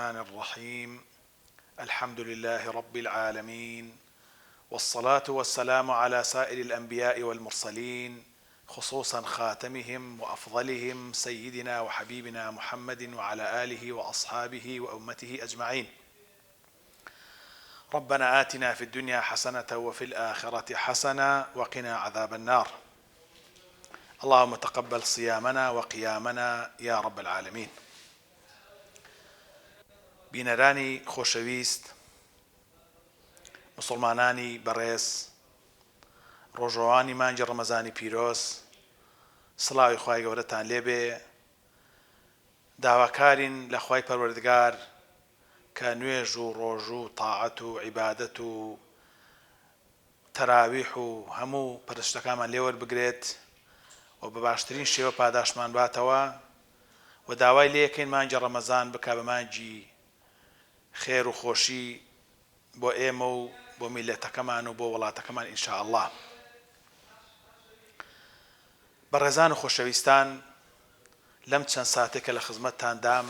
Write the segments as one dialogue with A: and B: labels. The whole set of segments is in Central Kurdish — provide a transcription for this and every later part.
A: الرحمن الرحيم الحمد لله رب العالمين والصلاة والسلام على سائر الأنبياء والمرسلين خصوصا خاتمهم وأفضلهم سيدنا وحبيبنا محمد وعلى آله وأصحابه وأمته أجمعين. ربنا آتنا في الدنيا حسنة وفي الآخرة حسنة وقنا عذاب النار. اللهم تقبل صيامنا وقيامنا يا رب العالمين. بینەرانی خۆشەویست، مسلمانانی بەڕێز، ڕۆژەوانی مانگی ڕەمەزانی پیرۆز، سڵاوی خوای گەورەتان لێبێ. داواکارین لە خوای پەروەردگار کە نوێژ و ڕۆژ و تاعەت و عیبادەت و تەراویح و هەموو پەرستەکانمان لێوەربگرێت و بە باشترین شێوە پاداشمان باتەوە و داوای لێ یەکەین مانگی ڕەمەزان بکا بە مانگی خێر و خۆشی بۆ ئێمە و بۆ میلەتەکەمان و بۆ وڵاتەکەمان ئینشاء الله. بەڕێزان و خۆشەویستان، لەم چەند ساتێکە لە خزمەتتان دام،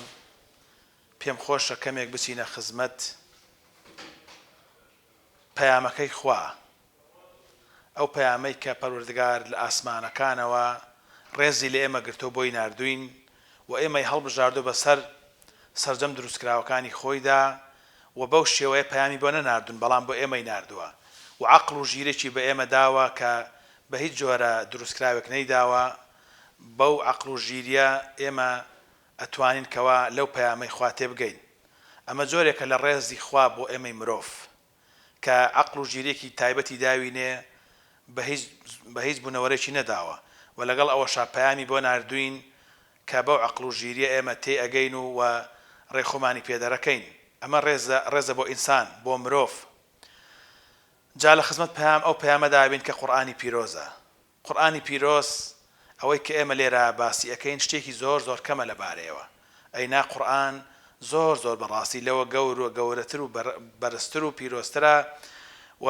A: پێم خۆشە کەمێک بچینە خزمەت پەیامەکەی خوا، ئەو پەیامەی کە پەروەردگار لە ئاسمانەکانەوە ڕێزی لە ئێمە گرتۆ بۆی ناردوین و ئێمەی هەڵبژاردۆ بەسەر سەرجەم دروستکراوەکانی خۆیدا و بەو شێوەیە پەیامی بۆ نەناردوون، بەڵام بۆ ئێمەی ناردووە و عەقڵ و ژیرێکی بە ئێمە داوە کە بە هیچ جۆرە دروستکراوێک نەیداوە. بەو عەقڵ و ژیریە ئێمە ئەتوانین کەوا لەو پەیامەی خوا تێبگەین. ئەمە جۆرێکە لە ڕێزی خوا بۆ ئێمەی مرۆڤ کە عەقڵ و ژیرێکی تایبەتی داوینێ بە هیچ بوونەوەرێکی نەداوە و لەگەڵ ئەوەشا پەیامی بۆ ناردوین کە بەو عەقڵ و ژیریە ئێمە تێ ئەگەین و ڕێخۆمانی پێدەرەکەین. ئەمە ڕێزە بۆ ئینسان، بۆ مرۆڤ. جا لە خزمەت پەیام ئەو پەیامەدا بین کە قورئانی پیرۆزە. قورئانی پیرۆز ئەوەی کە ئێمە لێرە باسی ئەەکەین شتێکی زۆر زۆر کەمە لەبارەیەوە. ئەینا قورئان زۆر زۆر بەڕاستی لەوە گەورەتر و بەرزتر و پیرۆزترە و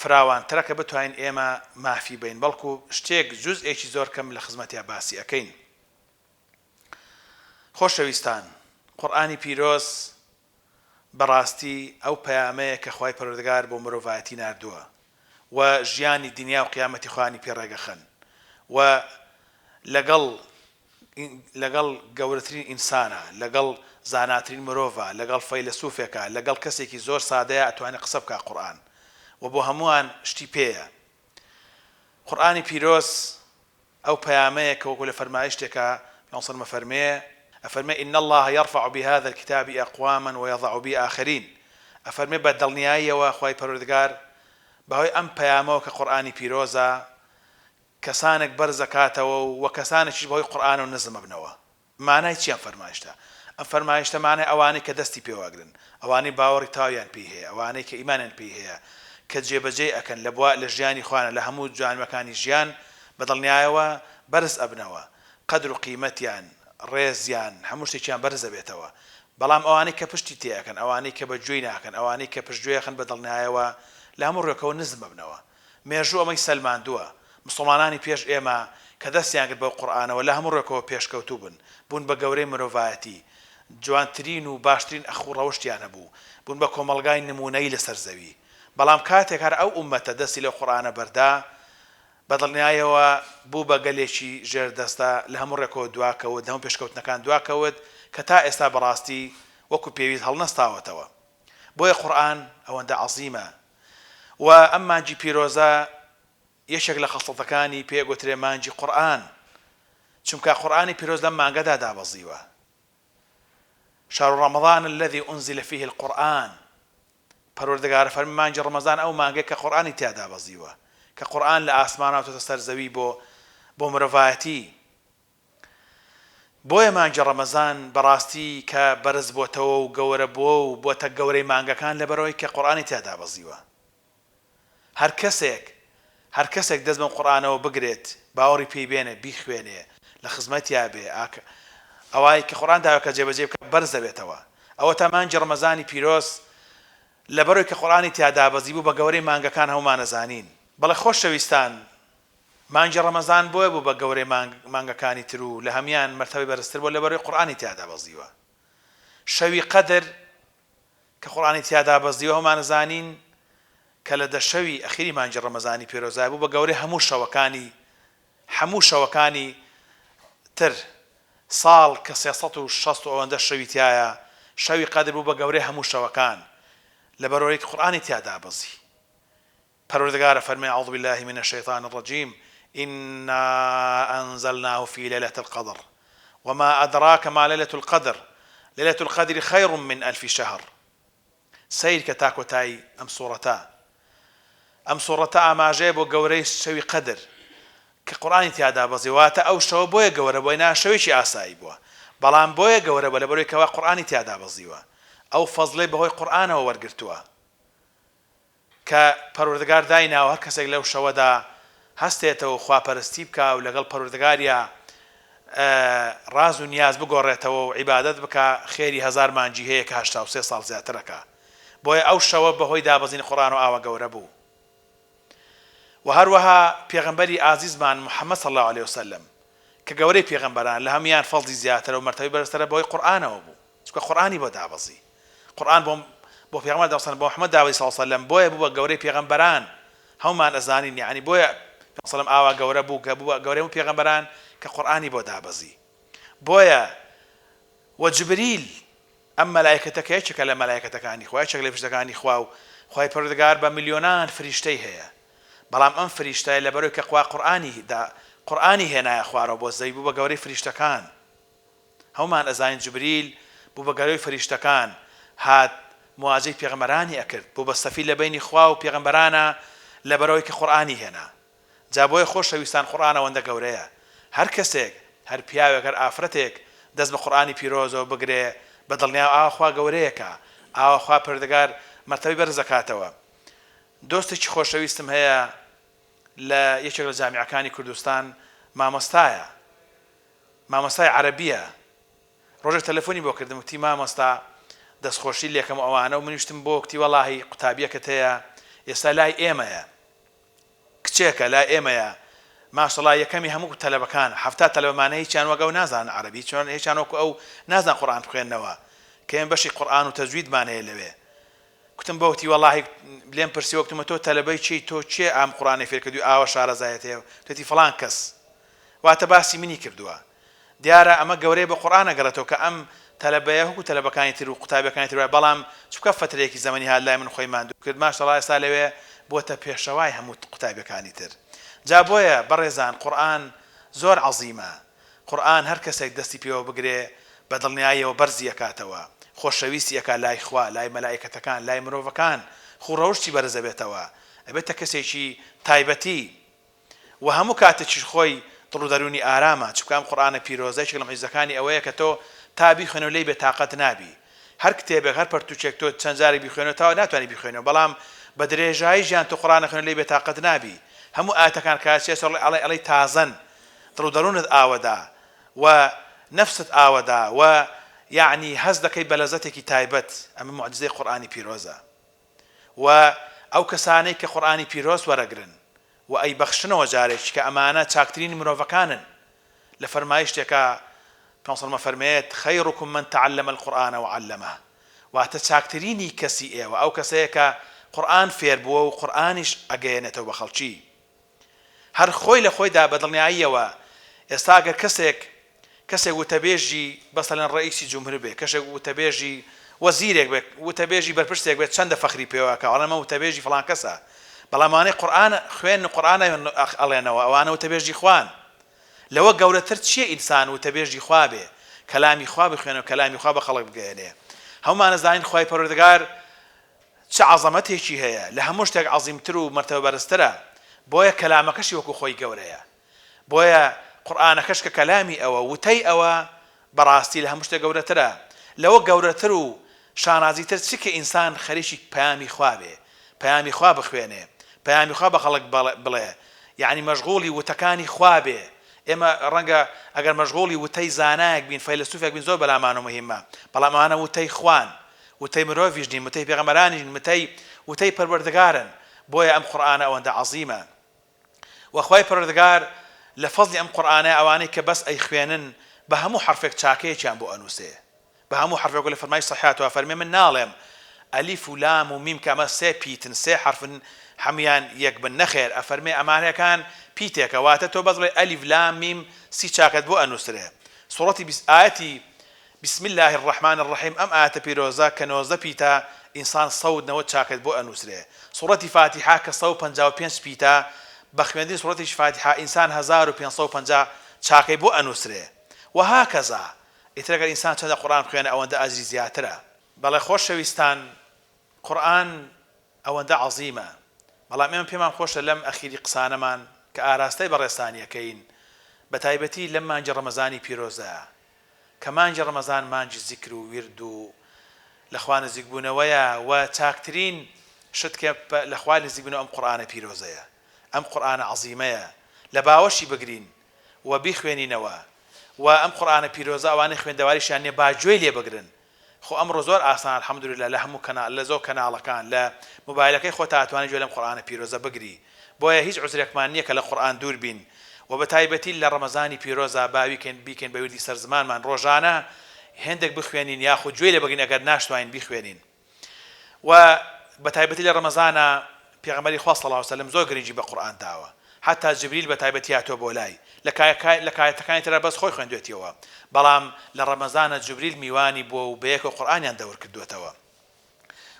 A: فراوانترە کە بتوانین ئێمە مافی بین، بەڵکو شتێک جوزئێکی زۆر کەم لە خزمەتیا باسی ئەەکەین. خۆشەویستان، قورئانی پیرۆز بەڕاستی ئەو پەیامەیە کە خوای پەروەردگار بۆ مرۆڤایەتی ناردووە و ژیانی دنیا و قیامەتی خوانی پێڕێگەخەن و لەگەڵ گەورەترین ئینسانە، لەگەڵ زاناترین مرۆڤە، لەگەڵ فەیلسوفێکە، لەگەڵ کەسێکی زۆر سادەیە ئەتوانێت قسە بکات قورئان و بۆ هەمووان شتی پێیە. قورئانی پیرۆز ئەو پەیامەیە کە وەکو لە فەرمایشتێکە پێغەمبەر فەرمێ أفرمي إن الله يرفع بهذا الكتاب أقواما ويضع به آخرين. أفرمي بدلنياية وأخوي پروردگار بهوي أم بيامو كقرآن بيروزا كسانك برزكاته وكسانك بهوي قرآن ونظم ابنوا. معناه شيء أفرمايشته. أفرمايشته معناه أواني كدستي بيواجرن، أواني باوري تاويان بيه، أواني كإيمان بيه، كجيب جي أكن لبواء لجياني خوانا لهمود جان مكاني جيان بدلنياية وبرز ابنوا قدر قيمتيان ڕێزیان هەموو شتێکیان بەرزە بێتەوە. بەڵام ئەوانەی کە پشتی تێەکەن، ئەوانەی کە بەگوێی ناکەن، ئەوانەی کە پشتگوێیەکەن بەدڵنیایەوە لە هەموو ڕێکەوە نزم ببنەوە. مێژوو ئەمەی سەلماندووە. مسڵمانانی پێش ئێمە کە دەستیان کرد بەو قورئانەوە لە هەموو ڕێکەوە پێشکەوتوو بوون بە گەورەی مرۆڤایەتی، جوانترین و باشترین ئەخوو ڕەوشتیان هەبوو، بوون بە کۆمەڵگای نمونەی لەسەر زەوی. بەڵام کاتێک هەر ئەو ئومەتە دەستی لەو قورئانە بەردا، بەدڵنیایەوە بوو بە گەلێکی ژێردەستە لە هەموو ڕێکەوە دواکەوت، هەموو پێشکەوتنەکان دواکەوت کە تا ئێستا بەڕاستی وەکو پێویست هەڵنەستاوەتەوە. بۆیە قورئان ئەوەندە عەزیمە و ئەم مانگی پیرۆزە یەکێک لە خەسڵەتەکانی پێگوترێ مانگی قورئان، چونکە قورئانی پیرۆز لەم مانگەدا دابەزیوە. شهر رمضان الذي أنزل فيه القرآن. پەروەردگار فەرمی مانگی ڕەمەزان ئەو مانگەیە کە قورئانی تیادا بەزیوە، کە قورئان لە ئاسمانە هاتۆتە سەر زەوی بۆ مرۆڤایەتی. بۆیە مانگی ڕەمەزان بەڕاستی کە بەرز بۆتەوە و گەورە بووە و بۆتە گەورەی مانگەکان لەبەرەوەی کە قورئانی تیادا بەزیوە. هەر کەسێک دەست بەم قورئانەوە بگرێت، باوەڕی پێی بێنێ، بیخوێنێ، لە خزمەتیا بێ، ئەوای کە قورئان داوە کە جێبەجێ بکە بەرز دەبێتەوە. ئەوە تا مانگی ڕەمەزانی پیرۆز لەبەرەوەی کە قورئانی تیادا بەزی بوو بە گەورەی مانگەکان هەمومان ئەزانین. بەڵێ خۆشەویستان، مانگی ڕەمەزان بۆیە بوو بە گەورەی مانگەکانی تر و لە هەمیان مەرتەبەی بەرزتر بۆ لەبەرەوەی قورئانی تیادا بەزیوە. شەوی قەدر کە قورئانی تیادا بەزیوە هەمانەزانین کە لە دەشەوی ئەخیری مانگی ڕەمەزانی پیرۆزای بوو بە گەورەی هەموو شەوەکانی تر ساڵ کە 360 ئەوەندە شەوی تایە شەوی قەدر بوو بە گەورەی هەموو شەوەکان لەبەرەوەی کە قورئانی تیادا بەزی. پەروەردگارە فەرمێ أعوذ بالله من الشيطان الرجيم إنا أنزلناه في ليلة القدر وما أدراك ما ليلة القدر ليلة القدر خير من 1000 شهر. سیر کە تاکۆتایی ئەم سوڕەتە ئاماژەیە بۆ گەورەی شەوی قەدر کە قورئانی تیادا بەزی واتە ئەو شەوە بۆیە گەورە بۆی نا شەوێکی ئاسایی بووە بەڵام بۆیە گەورە بە لەبەرەوەی کەوا قورئانی تیادا بەزیوە ئەو فەزڵەی بەهۆی قورئانەوە وەرگرتووە کە پەروەردگار دایناوە هەر کەسێک لەو شەوەدا هەستێتەوە خواپەرستی بکە و لەگەڵ پەروەردگاریە ڕاز و نیاز بگۆڕێتەوە و عیبادەت بکە خێری 1000 مانگی هەیە کە 83 ساڵ زیاترەکە بۆیە ئەو شەوە بەهۆی دابەزینی قورئان و ئاوە گەورە بوو. و هەروەها پێغەمبەری ئازیزمان محەممەد صلی الله عليه وسلم کە گەورەی پێغەمبەران لە هەمویان فەزڵی زیاترە و مەرتەبەی بەرزترە بەهۆی قورئانەوە بوو چونکە قورئانی بۆ دابەزی قورئان بۆ پێغەمبەر داوسان بۆ محەممەد داوای صلی الله عليه وسلم بۆیە بوو بە گەورەی پێغەمبەران هەمومان ئەزانین یعنی بۆیە پێغەمبەر صلی الله ئاوا گەورە بوو کە بوو گەورەی پێغەمبەران کە قورئانی بۆ دابەزی. بۆیە وجبریل ئەم مەلایکەتە کە یەکێکە لە مەلایکەتەکانی خوا یەکێک لە فریشتەکانی خوا و خوای پەروەردگار بە میلیۆنان فریشتەی هەیە بەڵام ئەم فریشتەیە لەبەرەوەی کە خوا قورئانی هێنایە خوارەوە بۆ زەوی بوو بە گەورەی فریشتەکان هەمومان ئەزانین جبریل بوو بە گەورەی فریشتەکان هات مواجهی پێغەمبەرانی ئەکرد بوو بە سەفی لە بینی خوا و پێغەمبەرانە لەبەرەوەی کە قورئانی هێنا جا بۆیە خۆشەویستان قورئان ئەوەندە گەورەیە هەر کەسێک هەر پیاوێک هەر ئافرەتێک دەست بە قورئانی پیرۆزەوە بگرێ بە دڵنیا ئاوا خوا گەورەیەکە ئاوا خوا پەروەردگار مەرتەبەی بەرز دەکاتەوە. دۆستێکی خۆشەویستم هەیە لە یەکێک لە جامیعەکانی کوردستان مامۆستای عەرەبیە ڕۆژێک تەلەفۆنی بۆ کردم وتی مامۆستا دەستخۆشی لێکەم ئەوانە و منیشتم بۆ کتی وەڵاهی قوتابیەکەت هەیە ئێستا لای ئێمەیە کچێکە لای ئێمەیە ماشەڵڵا یەکەمی هەموو تەلەبەکان 70 تەلەبەمانە هیچیان وەگە و نازانن عەرەبی چۆن هیچیان وەکو ئەو نازان قورئان بخوێننەوە کە ئێمە بەشی قورئان و تەجویدمان هەیە لەوێ. کوتم بۆ وتی وەڵاهی لێم پرسی وەکتمە تۆ تەلەبەی چی تۆ چێ ئام قورئانی فێر کردووی ئاوە شارەزایەت هەیە توتی فڵان کەس واتە باسی منی کردووە دیارە ئەمە گەورەی بە قورئان ئەگەڕێتەوە کە ئەم تەلەبەیە هەکو تەلەبەکانی تر و قوتابیەکانی تر بەڵام چونکە فترەیەکی زەمەنی هات لای من خۆی ماندوو کرد ماشەڵڵا ئێستا لەوێ بۆتە پێشەوای هەموو قوتابیەکانی تر. جا بۆیە بەڕێزان قورئان زۆر عەزیمە قورئان هەر کەسێک دەستی پێوە بگرێ بە دڵنیاییەوە بەرزی ئەکاتەوە خۆشەویستی ئەکات لای خوا لای مەلایکەتەکان لای مرۆڤەکان خوڕەوشتی بەرز دەبێتەوە ئەبێتە کەسێکی تایبەتی و هەموو کاتێکیش خۆی دڵ و دەرونی ئارامە چونکە ئەم قورئانە پیرۆزەیەک لە معجزەکانی ئەوەیە کە تۆ تا بیخوێنەوە لێی بێتاقەت نابی هەر کتێبێک هەر پەرتوچێک تۆ چەند جارێک بیخوێنەوە ناتوانانی بیخوێنەوە بەڵام بە درێژایی ژیان تۆ قورئان خوێنە لێی بێتاقەت نابی هەموو ئاەتەکان کاتێک ئەڵێ تازەن دڵ و دەروونت ئاوەدا و نەفست ئاوەدا و یعنی هەز دەکەی بە لەزەتێکی تایبەت ئەمە معجزەی قورئانی پیرۆزە و ئەو کەسانەی کە قورئانی پیرۆز وەرەگرن و ئەی بەخشنەوە جارێک کە ئەمانە چاکترینی مرۆڤەکانن لە فەرمایشتێکە پێغەمبەر فەرمێت خەیڕکم من تعلم القورئان وعلمه واتە چاکترینی کەسی ئێوە ئەو کەسەیە کە قورئان فێر بووە و قورئانیش ئەگەیەنێتەوە بە خەڵکی هەر خۆی لە خۆیدا بە دڵنیاییەوە ئێستا ئەگەر کەسێک وتەبێژی بەسەڵەن ڕئیسی جومهور بێ کەسێک وتەبێژی وەزیرێک بێت وتەبێژی بەرپرسێک بێت چەندە فەخری پێوەکە ئەڵێمە وتەبێژی فڵان کەسە بەڵام ئەوانەی قورئان خوێن قورئان ئەڵێنەوە ئەوانە وتەبێژی خوان لەوە گەورەتر چییە ئینسان وتەبێژی خوا بێ کەلامی خوا بخوێنەوە کەلامی خوا بە خەڵک بگەێنێ هەمومان ئەزانین خوای پەروەردگار چه عەزەمەتێکی هەیە لە هەموو شتێک عەزیمتر و مەرتەبە بەرزترە بۆیە کەلامەکەشی وەکو خۆی گەورەیە بۆیە قورئانەکەش کە کەلامی ئەوە وتەی ئەوە بەڕاستی لە هەموو شتێک گەورەترە لەوە گەورەتر و شانازیتر چی کە ئینسان خەریکی پەیامی خوا بێ پەیامی خوا بخوێنێ پەیامی خوا بە خەڵک بڵێ یعنی مەشغوڵی وتەکانی خوا بێ ئێمە ڕەنگە ئەگەر مەشغوڵی وتەی زانایەک بین فەیلسوفێک بین زۆر بەلامان و مهمە بەڵام ئەوانە وتەی خوان وتەی مرۆڤیش نین وتەی پێغەمبەرانیش وتەی پەروەردگارن بۆیە ئەم قورئانە ئەوەندە عەزیمە و خوای پەروەردگار لە فەزلی ئەم قورئانە ئەوانەی کە بەس ئەی خوێنن بە هەموو حرفێک چاکەیەکیان بۆ ئەنووسێ بهمو حرف يقول فرماي صحيحات وفرمي من نالم ألف ولام وميم كما سي بيتن سي حرف حميان يقبل نخير أفرمي أمانة كان بيتك واتتو بضل ألف لام ميم سي شاكت بو أنوسره سورتي آياتي بسم الله الرحمن الرحيم أم آيات بيروزا كنوزا بيتا إنسان صوت نوت شاكت بو أنوسره سورتي فاتحة كصو بنجاو بينس بيتا بخمدين سورتي فاتحة إنسان 1550 شاكت بو أنوسره وهكذا إترك الإنسان تهدى قرآن بخيانة أو أنت أجري زياتره بلا خوش شويستان قرآن أو أنت عظيمة بلا مهم بيمان خوش لم أخيري قصانا من كآراستي برستانية كين بتايبتي لما أنجي رمضاني بيروزا كمان أنجي رمضان ما أنجي ذكر ويردو لأخوان الزيقبون ويا وتاكترين شتك لأخوان الزيقبون أم قرآن بيروزا أم قرآن عظيمة لباوشي بقرين وبيخويني نوا وأم قرآن بيروزا وأنا خوين دواريش يعني باجوي لي بقرن خو أمر زور آسان الحمد لله لهم كنا لزو كنا على كان لا موبايلك خو تاتواني جولم قرآن بيروزا بقري بويا هيج عذرك مانيك لقرآن دور بين وبتايبتي لرمضاني بيروزا باوي كان بيودي سر زمان من روجانا هندك بخوينين ياخذ جويله بقين اگر ناشتوين بخوينين وبتايبتي لرمضان بيغمري خاص صلى الله عليه وسلم زوج يجيب قرآن دعوة حتى جبريل بتايبتي اتو بولاي لكاي تكاين ترى بس خوي خويندوتيوا بلام لرمضان جبريل ميواني بو بيك قرآن يندور كدوتوا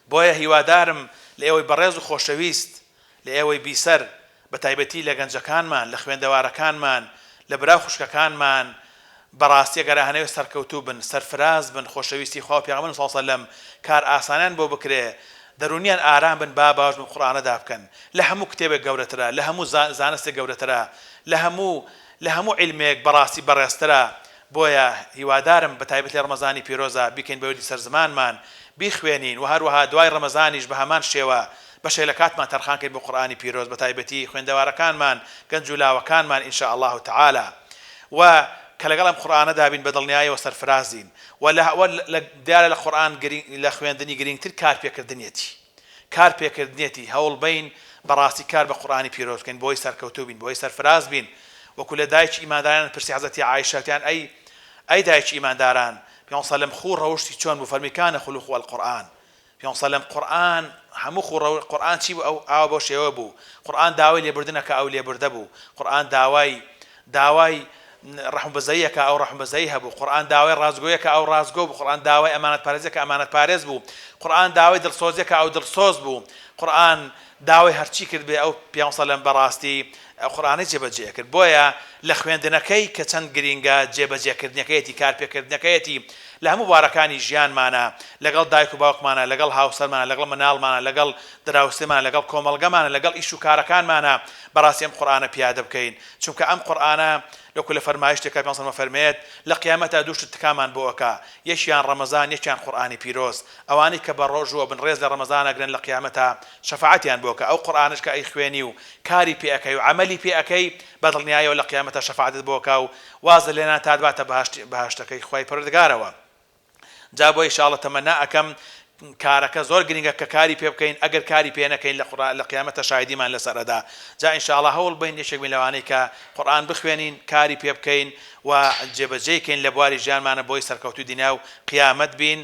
A: بويا هيوادارم لاوي بريز خوشويست لاوي بيسر بتايبتي لگنجەکانمان لە خوێندەوارەکانمان لە براو خوشکەکانمان بەڕاستی ئەگەر هەنێ سەرکەوتوو بن سەرفراز بن خۆشەویستی خوا پێغەمبەر صلی الله علیه و سلم کار ئاسانیان بۆ بکرێ دەرونیان ئارام بن با باش بن قورئانەدا بکەن لە هەموو کتێبێک گەورەترە لە هەموو زانستێک گەورەترە لە هەموو عیلمێک بەڕاستی بەڕێزترە بۆیە هیوادارم بەتایبەت لە ڕەمەزانی پیرۆزە بیکەین بەوردی سەرزمانمان بیخوێنین و هەروەها دوای ڕەمەزانیش بە هەمان شێوە بەشێ لە کاتمان تەرخان کرد بۆ قورئانی پیرۆز بەتایبەتی خوێندەوارەکانمان گەنج و لاوەکانمان ئینشاء الله تعالى و کە لەگەڵ ئەم قورئانەدا بین بەدڵنیاییەوە سەرفرازین و دیارە لە قورئان لە خوێندنی گرنگتر کارپێکردنێتی هەوڵ بین بەڕاستی کار بە قورئانی پیرۆز بکەین بۆی سەرکەوتوو بین بۆی سەرفراز بین وەکو لە دایکی ئیمانداران پرسی حەزەتی عایشەتیان ئەی دایکی ئیمانداران پێغەمبەر سەلەم خوو ڕەوشتی چۆن بوو فەرمی کانە خولوق القورئان پێغەمبەر سەلەم قورئان هەموو خوو قورئان چی بوو ئەو بۆ شێوە بوو قورئان داوای لێبوردنەکە ئەو لێبوردە بوو قورئان داوای ڕەحمبەزەییەکە ئەو ڕەحمبەزەیی هەبوو قورئان داوای ڕازگۆیەکە ئەو ڕازگۆ بوو قورئان داوای ئەمانەتپارێزیەکە ئەمانەتپارێز بوو قورئان داوای دڵسۆزیەکە ئەو دڵسۆز بوو قورئان داوای هەرچی کرد بێ ئەو پێغەمبەر سەلەم بەڕاستی ئەو قورئانەی جێبەجێ کرد بۆیە لە خوێندنەکەی کە چەند گرینگە جێبەجێکردنەکەیەتی کارپێکردنەکەیەتی لە هەموو بارەکانی ژیانمانە لەگەڵ دایک و باوکمانە لەگەڵ هاوسەرمانە لەگەڵ مناڵمانە لەگەڵ دراوسێمانە لەگەڵ کۆمەڵگەمانە لەگەڵ ئیش و کارەکانمانە بەڕاستی ئەم قورئانە پیادە بکەین چونکە ئەم قورئانە لەکو لە فەرمایشتێکە پێغەمبەر سەلەم فەرمێت لە قیامەتە دوو شت تکامان بۆ ئەکا یەکیان ڕەمەزان یەکیان قورئانی پیرۆز ئەوانەی کە بە ڕۆژوە بنڕێز لە ڕەمەزان ئەگرن لە قیامەتە شەفاعەتیان بۆ ئەکا ئەو قورئانش کە ئەی خوێنی و کاری پێ ئەکەی و عەمەلی پێ ئەکەی بەدڵنیاییەوە لە قیامەتە شەفاعەتت بۆ ئەکا و وازە لێ ناتات باتە بەهەشتەکەی خوای پەروەردگارەوە جا بۆ ئینشاءڵڵە تەمەنا ئەکەم کارەکە زۆر گرنگە کە کاری پێ بکەین ئەگەر کاری پێ نەکەین لە قیامەتە شایدیمان لەسەرەدا جا ئینشاءڵڵە هەوڵ بین یەکێک بین لەوانەی کە قورئان بخوێنین کاری پێ بکەین و جێبەجێکەین لە بواری ژیانمانە بۆی سەرکەوتوی دنیا و قیامەت بین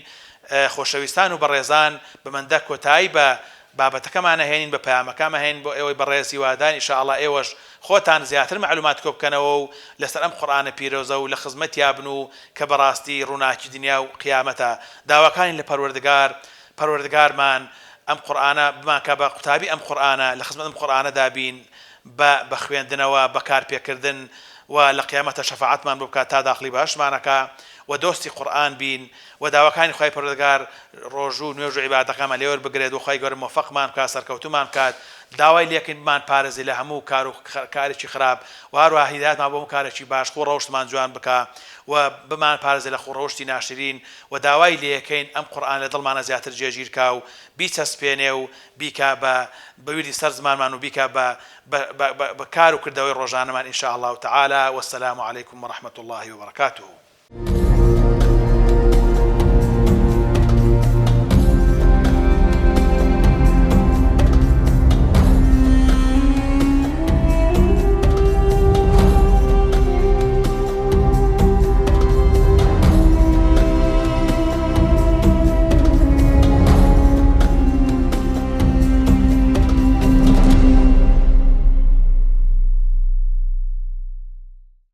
A: خۆشەویستان و بەڕێزان بمەندە کۆتایی بە بابەتەکەمان هێنین بە پەیامەکەمان هێنین بۆ ئێوەی بەڕێزی وادان ئینشاءڵڵە ئێوەش خۆتان زیاتر معلومات کۆ بکەنەوە و لەسەر ئەم قورئانە پیرۆزە و لە خزمەتیا بن و کە بەڕاستی ڕووناکی دنیا و قیامەتە داواکانی لە پەروەردگارمان ئەم قورئانە بمانکە بە قوتابی ئەم قورئانە لە خزمەت ئەم قورئانەدا بین بە خوێندنەوە بە کارپێکردن و لە قیامەتە شەفاعەتمان بۆ بکات تا داخلی باشمانەکە و دۆستی قورئان بین و داواکانی خوای پەروەردگار ڕۆژ و نوێژ و عیبادەتەکەمان لێوە بگرێت و خوای گەورە موفقمان بکات سەرکەوتومان بکات داوای لێکن بمان پارێزی لە هەموو کار و کارێکی خراپ و هەروەها هیدایەتمان بۆ کارێکی باش خۆ ڕەوشتمان جوان بکە و بمان پارێزی لە خۆڕەوشتی ناشرین و داوای لێکەین ئەم قورئان لە دڵمانە زیاتر جێگیر کا و بیچەسپێنێ و بیکە بە ویردی سەر زمانمان و بیکە بە کار و کردەوەی ڕۆژانەمان ئینشاء الله تعالى والسلام عليكم ورحمة الله وبركاته